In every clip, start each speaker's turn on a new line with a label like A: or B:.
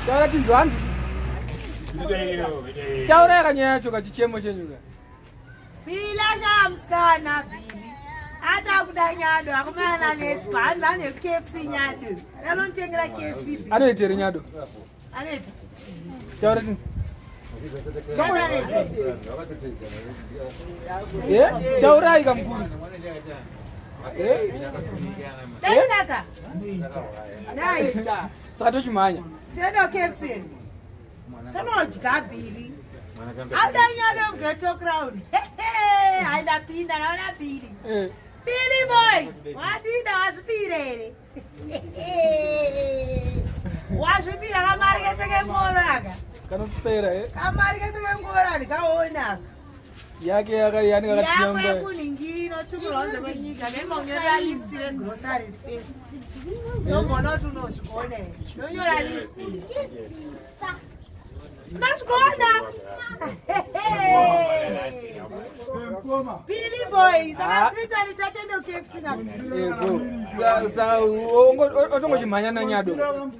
A: Taura tinzwanzi. Taura kanyacho kachichemo chenyuka.
B: Bila shamskana Bili. Hata Akuda Nyado akumana nespanza ne KFC Nyado. Anotengera KFC.
A: Anoitere Nyado.
B: Anoita.
A: Taura tinzi. Taura ikamkuru.
B: Dainaka. Naita.
A: Sakato chimanya.
B: Tendo KFC. Tonodya Bili. Akuda Nyado Ghetto crowd. Aida pinda naona Bili. Billy boy, wadida wasipire. Wasipira kamari keseke moroaka.
A: Kanopera
B: Kamari keseke moroaka kaona.
A: Yake yakayani kakachiyamba.
B: Yako kuningino tumuronze kwenyika nemonyora list le groceries first. Nomona tunoshikone. Nonyora list. Nashikona. Billy boy, sakatrita nitatendo KFC na
A: Billy. Sa otongo chimanya na Nyado.
B: Oyo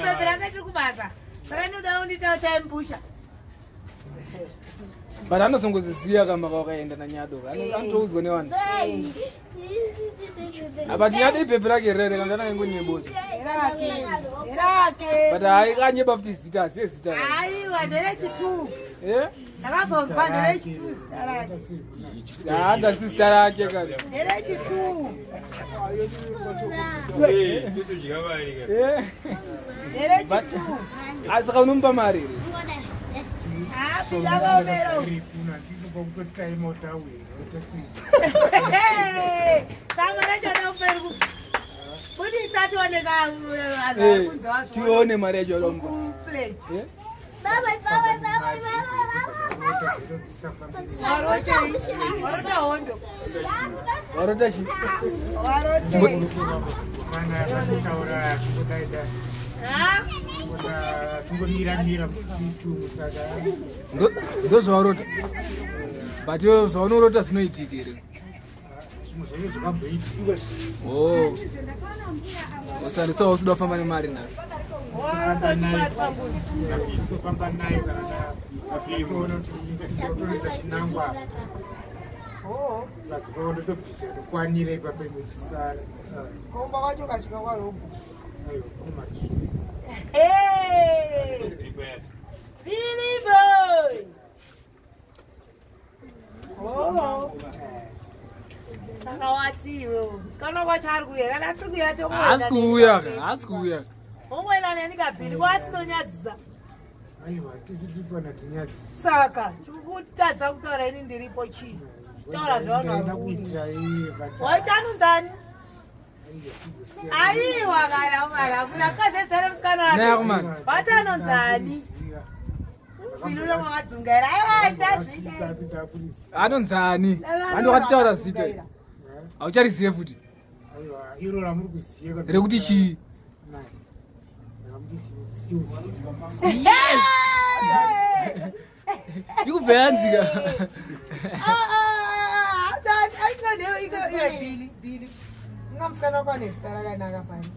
B: bebera ngati kubasa. Saka ndoda undita mpusha.
A: But anosongoziziya kama kwakaenda na Nyado. Anotoudzwa nevanhu. But Nyado ipepe rake rere kangana ingonyebodzi.
B: Erake.
A: But haikanyeba futi zita zita.
B: Aiwa ndere chitu. Ndakazonzwa ndere chitu zita rake.
A: Hata sister rake kale.
B: Ndere chitu. Ndere chitu.
A: Asaka unompa mari.
B: Bila gomero. Kamara jona uperu. Budi tatu oneka
A: kunza tione mari yacho lomba.
B: Warota hondo.
A: Warota shi.
B: Warote.
C: Mana taura kudaida. Mira mtu saka.
A: Ndo zvarota. But yo zvanorota zvinoitika here. Oh. Usandisa usida kufamba nemari nazo.
C: Kufamba nayo kana afitono tinangwa.
B: Oh.
C: Basi kwa ndo topisa kwanire ipapo imechisara.
B: Komba kwacho kashika kwaro.
C: Ayo, kumaki.
B: Hey! Billy boy! Oh! Sakawatiwe. Sikana kwachari kuya. Kana asiri kuya tomwe.
A: Asikuya.
B: Omwela neni kabhili kwasinonyadzisa.
C: Aiwa, tisipo na tinyadzi.
B: Saka, chikutadza kutaura ini ndiripo chii. Taura zvaunga
C: kuitira iye bata.
B: Waitanunzani? Aiwa kana mara, kuna kazezera musikana wake.
A: Nakumana.
B: Vatanonzani. Bilula mwadzungaira. Aiwa chazvike.
A: Anonzani. Vanhu vakataura zita. Auchariziye futi.
C: Aiwa, iro ramuri kuziye kana.
A: Rekuti chii?
B: Yes!
A: You fancy.
B: Billy. Ngamskana kwa nestara kana kapani.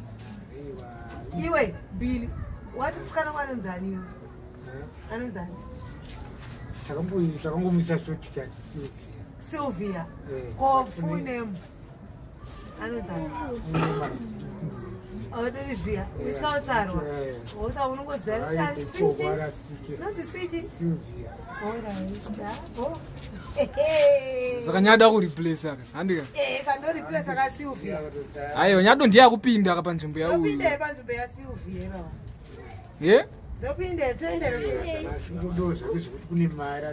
B: Iwe Billy. Wati mskana kwa nonzani yo. Anonzani.
C: Takangomisa shortcut
B: Sylvia. Ko full name. Anonzani. Autoriziya. Ushkautsarwa. Osa unongozera kuti siji. Noti siji.
C: Sylvia.
B: Oh.
A: Saka Nyado kureplace aka. Handika.
B: Kando replace ka Sylvia.
A: Ayo Nyado ndiye akupinda aka panzvimbo ya uyu.
B: Ndopinde panzvimbo ya Sylvia baba. Ndopinde tendere.
C: Ndodoza kuti kune mari.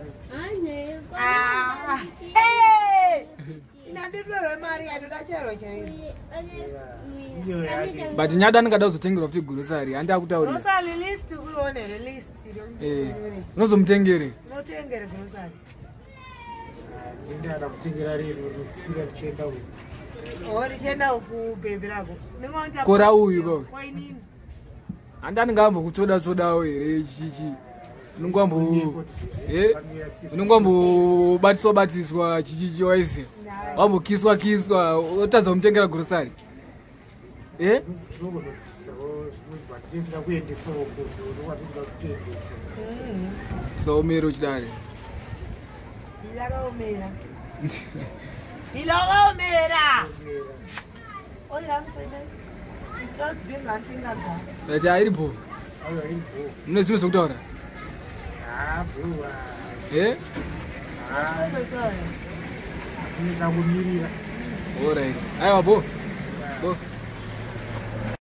B: Inandidore mari yadoda chero chaiyo.
A: But Nyado anengada kuzotengera kuti grocery handi akutaurira.
B: Grocery list kuonere list.
A: Unozomutengere.
B: Notengere grocery.
C: Ndinda kutengera rero rufira chenda uyu.
B: Richenda ukubhebhi rako.
A: Kora uyu ko.
B: Kwainini?
A: Handi anengambo kutsoda tsodawo here chichi. unongwambobatiswa chichichiwaise wambokiswa otadza kumutengera grosari saomera uchidare ati airipo mune zvimwe zvekutaura alright aiwa bo